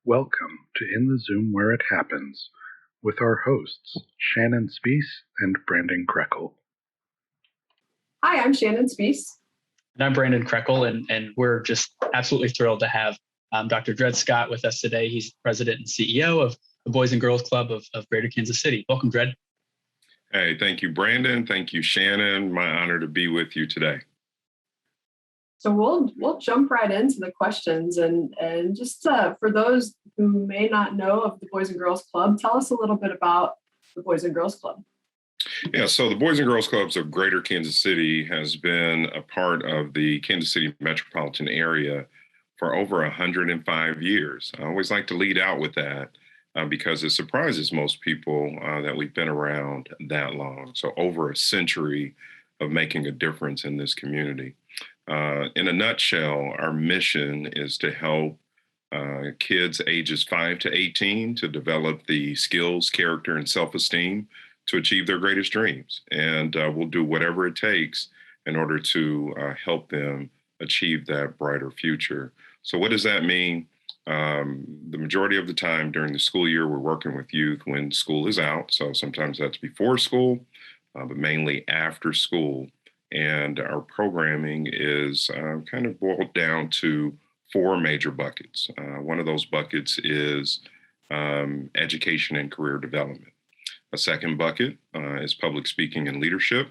Welcome to In the Zoom Where It Happens with our hosts, Shannon Spees and Brandon Krekel. Hi, I'm Shannon Spees. And I'm Brandon Krekel, and we're just absolutely thrilled to have Dr. Dred Scott with us today. He's the president and CEO of the Boys and Girls Club of Greater Kansas City. Welcome, Dred. Hey, thank you, Brandon. Thank you, Shannon. My honor to be with you today. So we'll jump right into the questions, and just for those who may not know of the Boys and Girls Club, tell us a little bit about the Boys and Girls Club. Yeah, so the Boys and Girls Clubs of Greater Kansas City has been a part of the Kansas City metropolitan area for over 105 years. I always like to lead out with that because it surprises most people that we've been around that long. So over a century of making a difference in this community. In a nutshell, our mission is to help kids ages 5 to 18 to develop the skills, character, and self-esteem to achieve their greatest dreams. And we'll do whatever it takes in order to help them achieve that brighter future. So what does that mean? The majority of the time during the school year, we're working with youth when school is out. So sometimes that's before school, but mainly after school. And our programming is kind of boiled down to 4 major buckets. One of those buckets is education and career development. A second bucket is public speaking and leadership.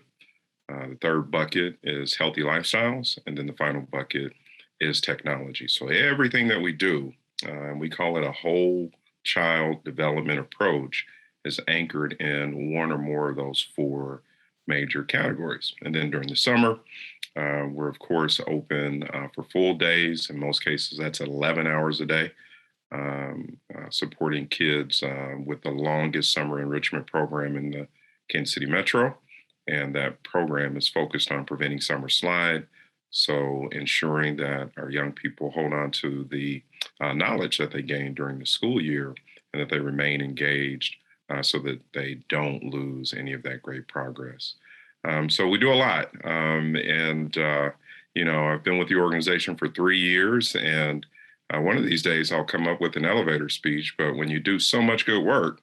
The third bucket is healthy lifestyles. And then the final bucket is technology. So everything that we do, we call it a whole child development approach, is anchored in one or more of those 4 major categories. And then during the summer, we're of course open for full days. In most cases, that's 11 hours a day, supporting kids with the longest summer enrichment program in the Kansas City Metro. And that program is focused on preventing summer slide. So ensuring that our young people hold on to the knowledge that they gain during the school year and that they remain engaged so that they don't lose any of that great progress. So we do a lot. I've been with the organization for 3 years, and one of these days I'll come up with an elevator speech, but when you do so much good work,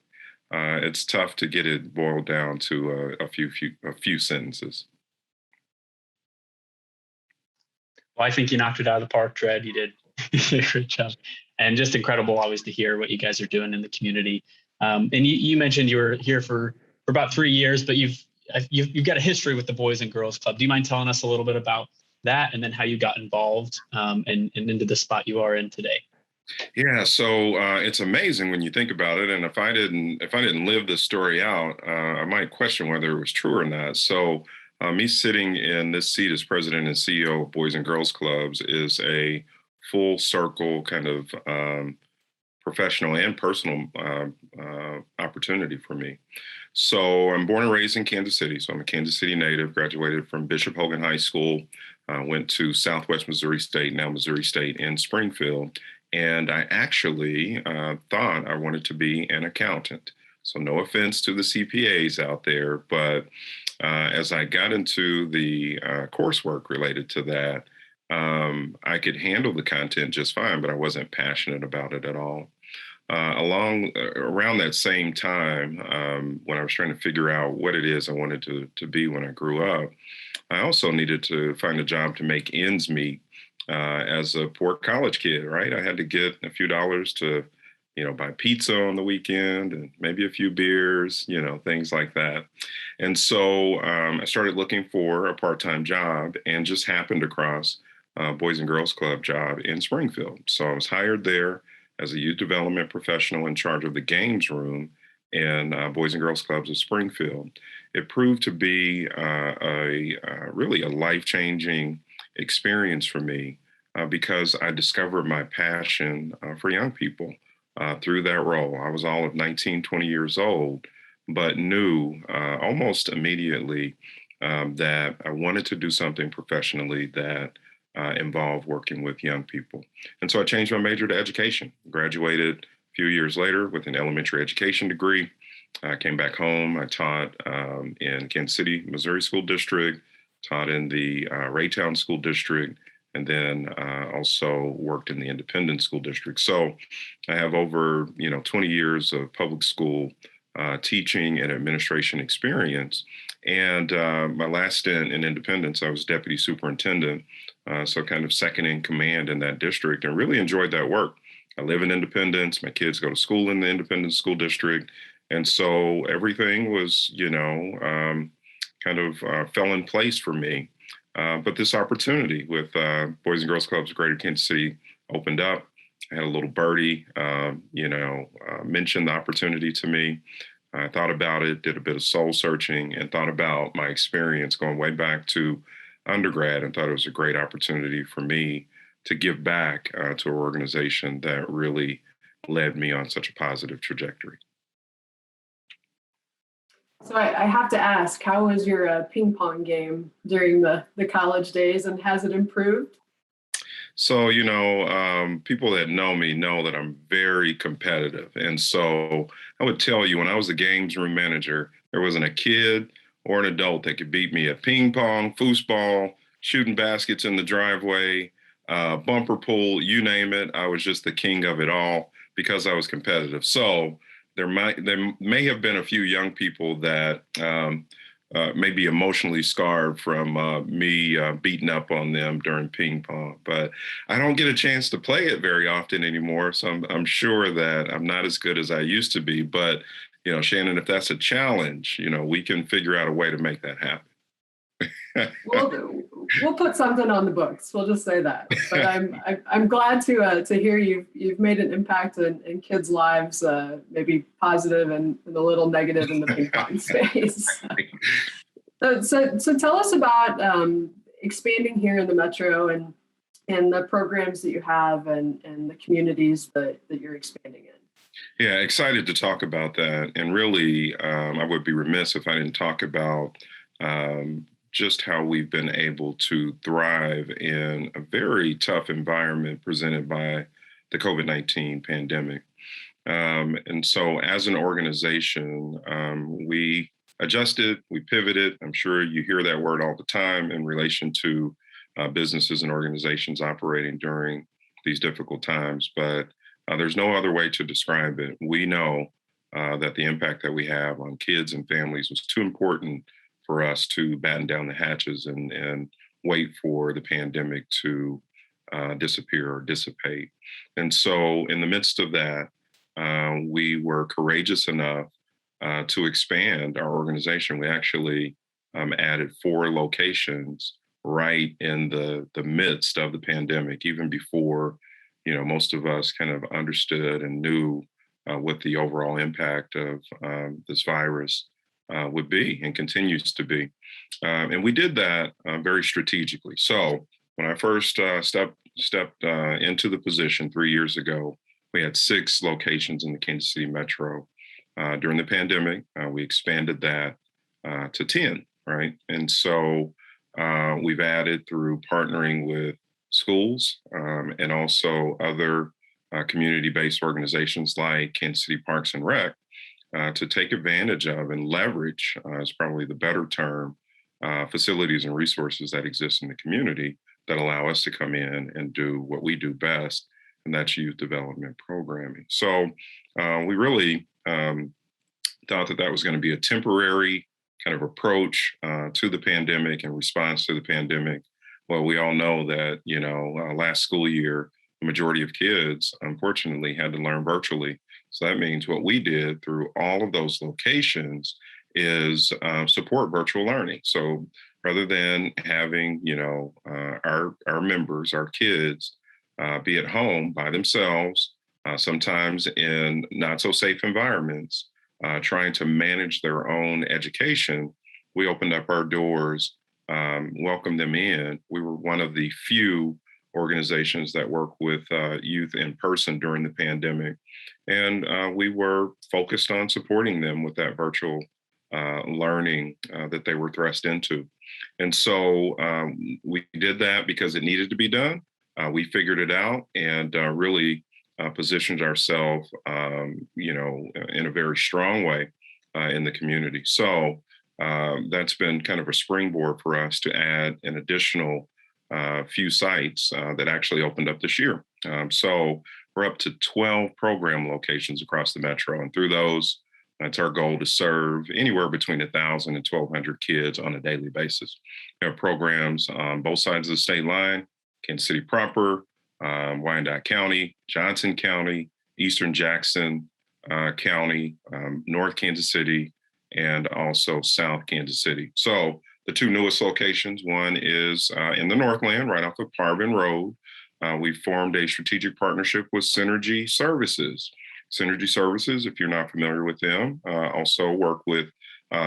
it's tough to get it boiled down to a few sentences. Well, I think you knocked it out of the park, Dred. You did a great job. And just incredible always to hear what you guys are doing in the community. And you mentioned you were here for about 3 years, but you've got a history with the Boys and Girls Club. Do you mind telling us a little bit about that and then how you got involved and into the spot you are in today? Yeah, so it's amazing when you think about it. And if I didn't live this story out, I might question whether it was true or not. So me sitting in this seat as president and CEO of Boys and Girls Clubs is a full circle kind of professional and personal opportunity for me. So I'm born and raised in Kansas City. So I'm a Kansas City native, graduated from Bishop Hogan High School, went to Southwest Missouri State, now Missouri State in Springfield. And I actually thought I wanted to be an accountant. So no offense to the CPAs out there, but as I got into the coursework related to that, I could handle the content just fine, but I wasn't passionate about it at all. Around that same time, when I was trying to figure out what it is I wanted to be when I grew up, I also needed to find a job to make ends meet as a poor college kid, right? I had to get a few dollars to, buy pizza on the weekend and maybe a few beers, things like that. And so I started looking for a part-time job and just happened across Boys and Girls Club job in Springfield. So I was hired there as a youth development professional in charge of the games room in Boys and Girls Clubs of Springfield. It proved to be really a life-changing experience for me because I discovered my passion for young people through that role. I was all of 19, 20 years old, but knew almost immediately that I wanted to do something professionally that involved working with young people. And so I changed my major to education, graduated a few years later with an elementary education degree. I came back home. I taught in Kansas City, Missouri School District, taught in the Raytown School District, and then also worked in the independent school district. So I have over 20 years of public school teaching and administration experience. And my last stint in Independence, I was deputy superintendent, so kind of second in command in that district, and really enjoyed that work. I live in Independence. My kids go to school in the Independence School District. And so everything was, kind of fell in place for me. But this opportunity with Boys and Girls Clubs of Greater Kansas City opened up. I had a little birdie, mentioned the opportunity to me. I thought about it, did a bit of soul searching, and thought about my experience going way back to undergrad, and thought it was a great opportunity for me to give back to an organization that really led me on such a positive trajectory. So I have to ask, how was your ping pong game during the college days, and has it improved? So, people that know me know that I'm very competitive. And so I would tell you, when I was the games room manager, there wasn't a kid or an adult that could beat me at ping pong, foosball, shooting baskets in the driveway, bumper pool, you name it. I was just the king of it all because I was competitive. So there may have been a few young people that may be emotionally scarred from me beating up on them during ping pong, but I don't get a chance to play it very often anymore. So I'm sure that I'm not as good as I used to be. But Shannon, if that's a challenge, we can figure out a way to make that happen. We'll put something on the books. We'll just say that. But I'm glad to hear you've made an impact in kids' lives, maybe positive and a little negative in the ping pong space. So tell us about expanding here in the metro and the programs that you have and the communities that you're expanding in. Yeah, excited to talk about that. And really, I would be remiss if I didn't talk about just how we've been able to thrive in a very tough environment presented by the COVID-19 pandemic. And so as an organization, we adjusted, we pivoted. I'm sure you hear that word all the time in relation to businesses and organizations operating during these difficult times, but there's no other way to describe it. We know that the impact that we have on kids and families was too important for us to batten down the hatches and wait for the pandemic to disappear or dissipate. And so in the midst of that, we were courageous enough to expand our organization. We actually added 4 locations right in the midst of the pandemic, even before, most of us kind of understood and knew what the overall impact of this virus would be and continues to be. And we did that very strategically. So when I first stepped into the position 3 years ago, we had 6 locations in the Kansas City metro. During the pandemic, we expanded that to 10, right? And so we've added through partnering with schools and also other community-based organizations like Kansas City Parks and Rec to take advantage of and leverage, is probably the better term, facilities and resources that exist in the community that allow us to come in and do what we do best, and that's youth development programming. So we really thought that was going to be a temporary kind of approach to the pandemic and response to the pandemic. Well, we all know that, last school year, the majority of kids, unfortunately, had to learn virtually. So that means what we did through all of those locations is support virtual learning. So rather than having, our members, our kids, be at home by themselves, sometimes in not so safe environments, trying to manage their own education, we opened up our doors, welcomed them in. We were one of the few organizations that work with youth in person during the pandemic. And we were focused on supporting them with that virtual learning that they were thrust into. And so we did that because it needed to be done. We figured it out and really positioned ourselves, in a very strong way in the community. So that's been kind of a springboard for us to add an additional few sites that actually opened up this year. So we're up to 12 program locations across the metro. And through those, it's our goal to serve anywhere between 1,000 and 1,200 kids on a daily basis. We have programs on both sides of the state line, Kansas City proper, Wyandotte County, Johnson County, Eastern Jackson County, North Kansas City, and also South Kansas City. So the two newest locations, one is in the Northland, right off of Parvin Road. We formed a strategic partnership with Synergy Services. Synergy Services, if you're not familiar with them, also work with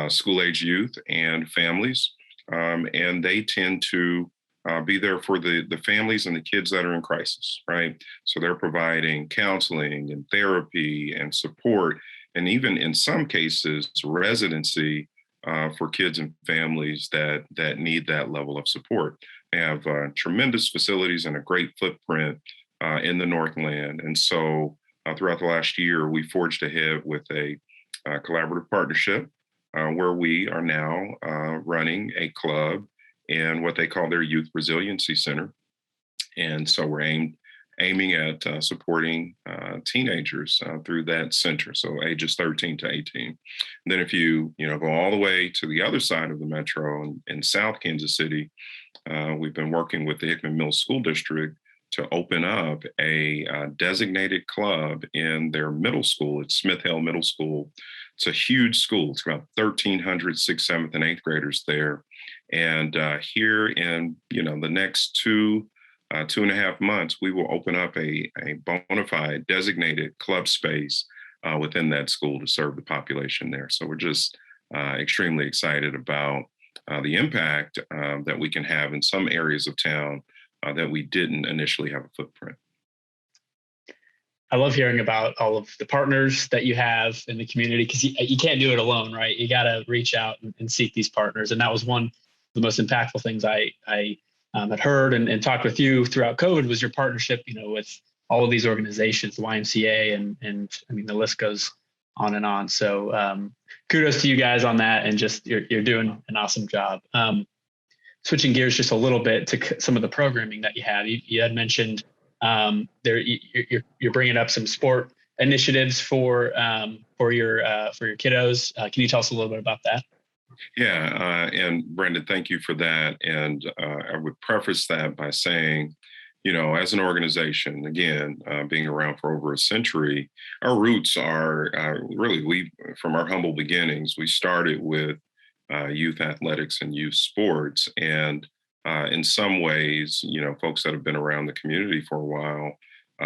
school-age youth and families, and they tend to be there for the families and the kids that are in crisis, right? So they're providing counseling and therapy and support, and even in some cases, residency for kids and families that need that level of support. They have tremendous facilities and a great footprint in the Northland. And so throughout the last year, we forged ahead with a collaborative partnership where we are now running a club in what they call their Youth Resiliency Center. And so we're aiming at supporting teenagers through that center, so ages 13 to 18. And then if you go all the way to the other side of the metro in South Kansas City, we've been working with the Hickman Mills School District to open up a designated club in their middle school. It's Smith Hill Middle School. It's a huge school. It's about 1,300 6th, 7th, and 8th graders there. And here in the next 2.5 months, we will open up a bona fide designated club space within that school to serve the population there. So we're just extremely excited about the impact that we can have in some areas of town that we didn't initially have a footprint. I love hearing about all of the partners that you have in the community, because you can't do it alone, right? You got to reach out and seek these partners. And that was one of the most impactful things I had heard and talked with you throughout COVID was your partnership, with all of these organizations, the YMCA, and I mean, the list goes on and on. So kudos to you guys on that, and just you're doing an awesome job. Switching gears just a little bit to some of the programming that you had. You had mentioned you're bringing up some sport initiatives for your kiddos. Can you tell us a little bit about that? Yeah, and Brendan, thank you for that. And I would preface that by saying, as an organization, again, being around for over a century, our roots are really, from our humble beginnings, we started with youth athletics and youth sports. And in some ways, folks that have been around the community for a while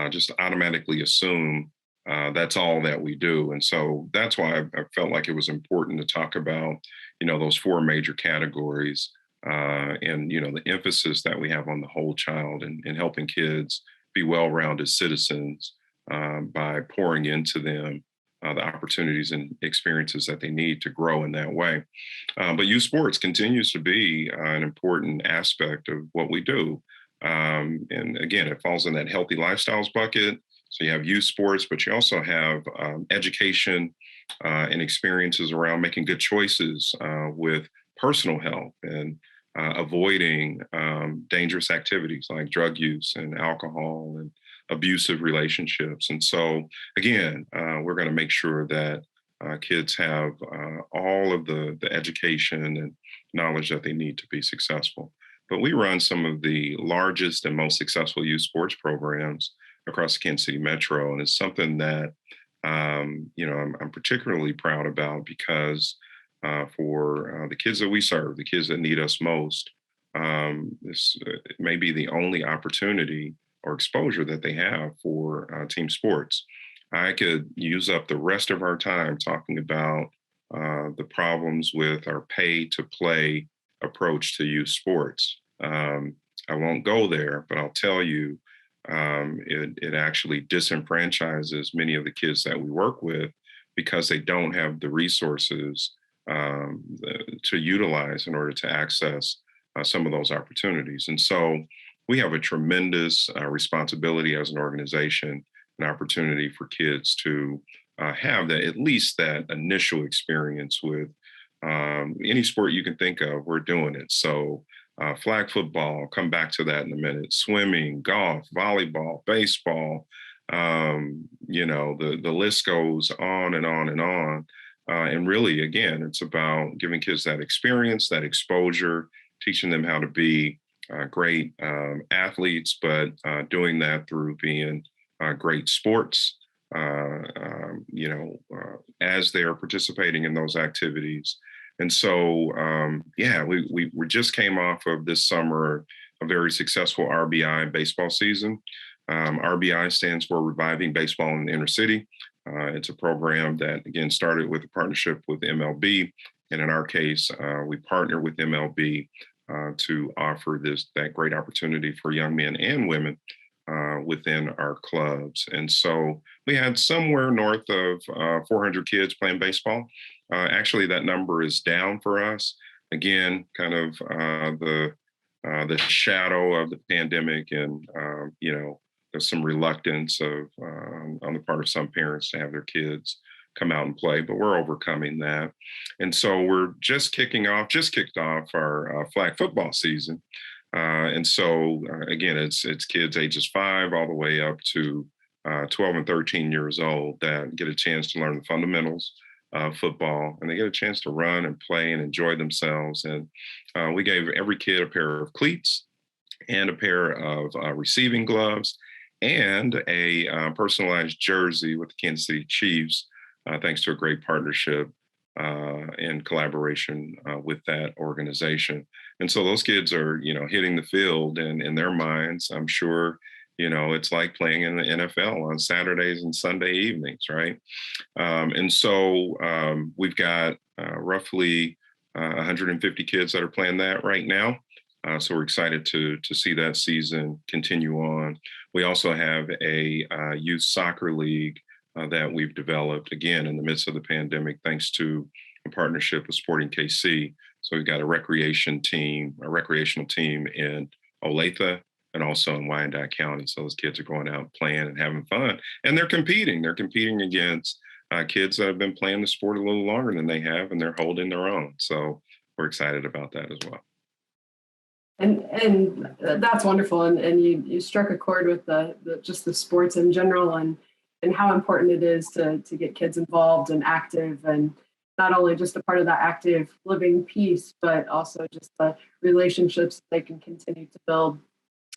just automatically assume that's all that we do. And so that's why I felt like it was important to talk about, those four major categories and, the emphasis that we have on the whole child and helping kids be well-rounded citizens by pouring into them the opportunities and experiences that they need to grow in that way. But youth sports continues to be an important aspect of what we do. And again, it falls in that healthy lifestyles bucket. So you have youth sports, but you also have education and experiences around making good choices with personal health and avoiding dangerous activities like drug use and alcohol and abusive relationships. And so, again, we're going to make sure that kids have all of the education and knowledge that they need to be successful. But we run some of the largest and most successful youth sports programs across the Kansas City Metro. And it's something that, I'm particularly proud about because for the kids that we serve, the kids that need us most, this may be the only opportunity or exposure that they have for team sports. I could use up the rest of our time talking about the problems with our pay to play approach to youth sports. I won't go there, but I'll tell you, it actually disenfranchises many of the kids that we work with because they don't have the resources to utilize in order to access some of those opportunities. And so we have a tremendous responsibility as an organization, an opportunity for kids to have that, at least that initial experience with any sport you can think of. We're doing it. So flag football, I'll come back to that in a minute, swimming, golf, volleyball, baseball, the list goes on and on and on. And really, again, it's about giving kids that experience, that exposure, teaching them how to be great athletes, but doing that through being great sports, as they're participating in those activities. And so, we just came off of this summer a very successful RBI baseball season. RBI stands for Reviving Baseball in the Inner City. It's a program that, again, started with a partnership with MLB. And in our case, we partner with MLB to offer that great opportunity for young men and women within our clubs. And so we had somewhere north of 400 kids playing baseball. Actually, that number is down for us. Again, kind of the shadow of the pandemic, and there's some reluctance on the part of some parents to have their kids come out and play, but we're overcoming that. And so we're just kicked off our flag football season. And so again, it's kids ages 5 all the way up to 12 and 13 years old that get a chance to learn the fundamentals of football, and they get a chance to run and play and enjoy themselves. And we gave every kid a pair of cleats and a pair of receiving gloves and a personalized jersey with the Kansas City Chiefs, thanks to a great partnership in collaboration with that organization. And so those kids are, hitting the field, and in their minds, I'm sure, it's like playing in the NFL on Saturdays and Sunday evenings, right? And so we've got roughly 150 kids that are playing that right now. So we're excited to see that season continue on. We also have a youth soccer league that we've developed, again, in the midst of the pandemic, thanks to a partnership with Sporting KC. So we've got a recreational team in Olathe and also in Wyandotte County. So those kids are going out playing and having fun, and they're competing. They're competing against kids that have been playing the sport a little longer than they have, and they're holding their own. So we're excited about that as well. And that's wonderful. And you struck a chord with just the sports in general, and how important it is to get kids involved and active, and not only just a part of that active living piece, but also just the relationships they can continue to build.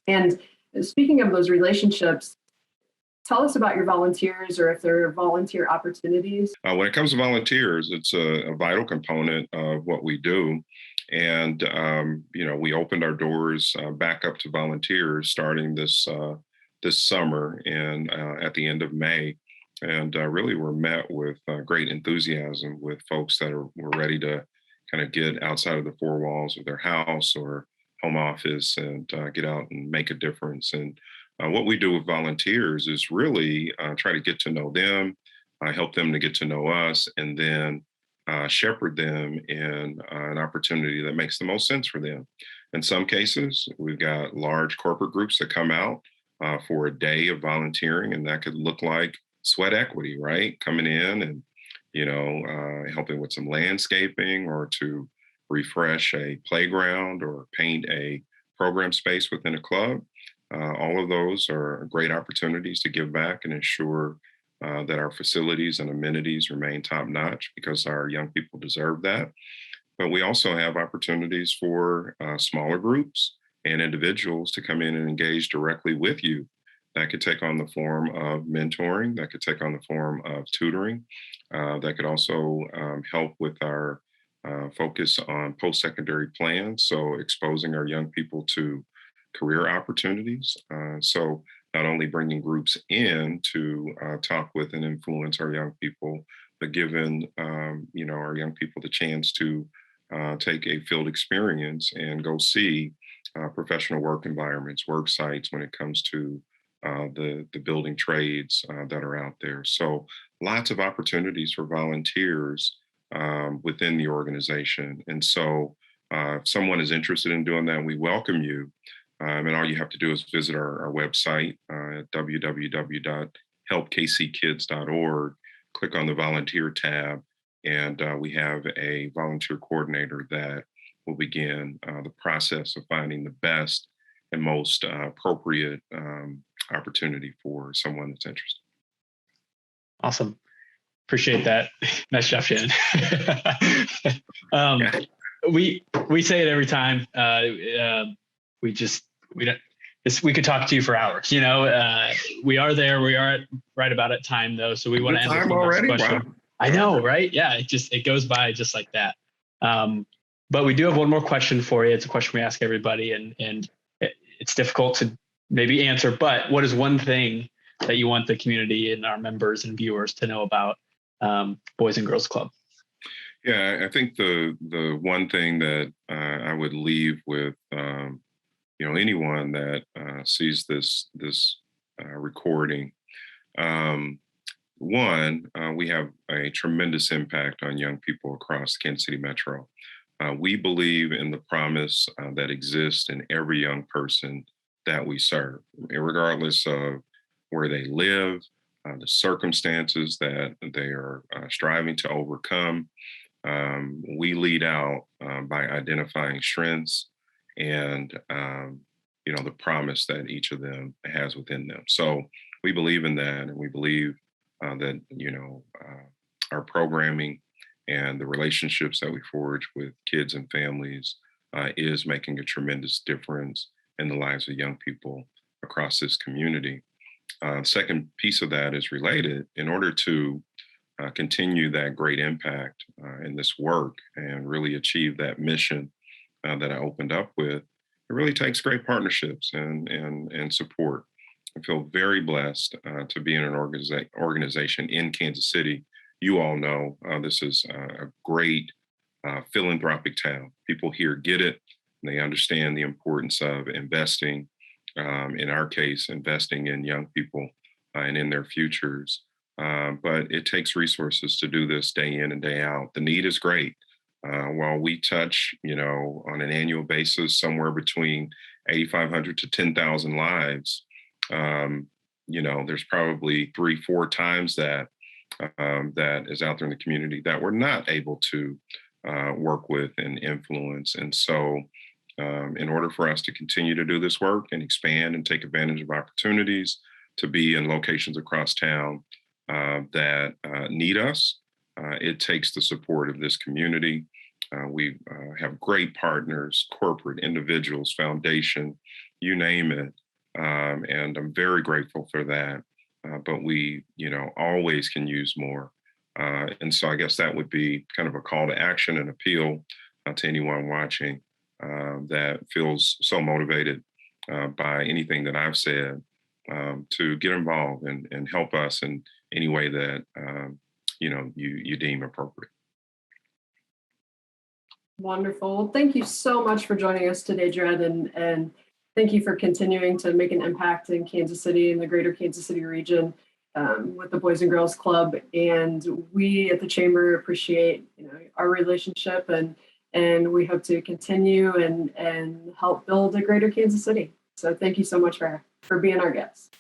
And speaking of those relationships, tell us about your volunteers, or if there are volunteer opportunities. When it comes to volunteers, it's a vital component of what we do. And, we opened our doors back up to volunteers starting this summer and at the end of May. And really were met with great enthusiasm with folks that were ready to kind of get outside of the four walls of their house or home office and get out and make a difference. And what we do with volunteers is really try to get to know them, help them to get to know us, and then shepherd them in an opportunity that makes the most sense for them. In some cases, we've got large corporate groups that come out for a day of volunteering, and that could look like sweat equity, right? Coming in and, helping with some landscaping or to refresh a playground or paint a program space within a club. All of those are great opportunities to give back and ensure that our facilities and amenities remain top notch, because our young people deserve that. But we also have opportunities for smaller groups and individuals to come in and engage directly with you. That could take on the form of mentoring, that could take on the form of tutoring, that could also help with our focus on post-secondary plans, so exposing our young people to career opportunities. So not only bringing groups in to talk with and influence our young people, but giving our young people the chance to take a field experience and go see professional work environments, work sites when it comes to the building trades that are out there. So lots of opportunities for volunteers within the organization. And so if someone is interested in doing that, we welcome you. And all you have to do is visit our website at www.helpkckids.org, click on the volunteer tab, and we have a volunteer coordinator that will begin the process of finding the best and most appropriate opportunity for someone that's interested. Awesome. Appreciate that. Nice job, Shannon. We say it every time. We don't. We could talk to you for hours. We are there. We are right about at time though, so we want to end with one last question. Wow. I know, right? Yeah, it goes by just like that. But we do have one more question for you. It's a question we ask everybody, and it's difficult to maybe answer. But what is one thing that you want the community and our members and viewers to know about Boys and Girls Club? Yeah, I think the one thing that I would leave with anyone that sees this recording. One, we have a tremendous impact on young people across Kansas City Metro. We believe in the promise that exists in every young person that we serve, regardless of where they live, the circumstances that they are striving to overcome. We lead out by identifying strengths and the promise that each of them has within them. So we believe in that, and we believe that our programming and the relationships that we forge with kids and families is making a tremendous difference in the lives of young people across this community. Second piece of that is related. In order to continue that great impact in this work and really achieve that mission that I opened up with, it really takes great partnerships and support. I feel very blessed to be in an organization in Kansas City. You all know this is a great philanthropic town. People here get it, and they understand the importance of investing, in our case, investing in young people and in their futures. But it takes resources to do this day in and day out. The need is great. While we touch, on an annual basis, somewhere between 8,500 to 10,000 lives, there's probably 3-4 times that that is out there in the community that we're not able to work with and influence. And so in order for us to continue to do this work and expand and take advantage of opportunities to be in locations across town that need us, it takes the support of this community. We have great partners, corporate, individuals, foundation, you name it. And I'm very grateful for that. But we, always can use more. And so I guess that would be kind of a call to action and appeal to anyone watching that feels so motivated by anything that I've said to get involved and help us in any way that, you deem appropriate. Wonderful. Well, thank you so much for joining us today, Dred, and thank you for continuing to make an impact in Kansas City and the greater Kansas City region with the Boys and Girls Club. And we at the Chamber appreciate our relationship, and we hope to continue and help build a greater Kansas City. So thank you so much for being our guest.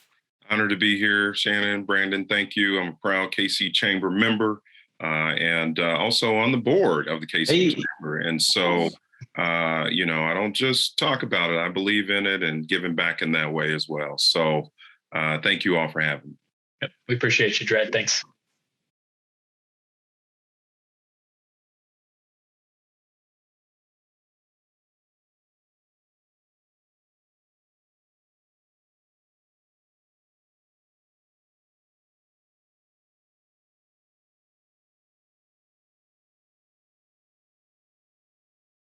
Honored to be here, Shannon, Brandon. Thank you. I'm a proud KC Chamber member and also on the board of the KC Chamber. And so, I don't just talk about it. I believe in it and giving back in that way as well. So thank you all for having me. Yep, we appreciate you, Dred. Thanks.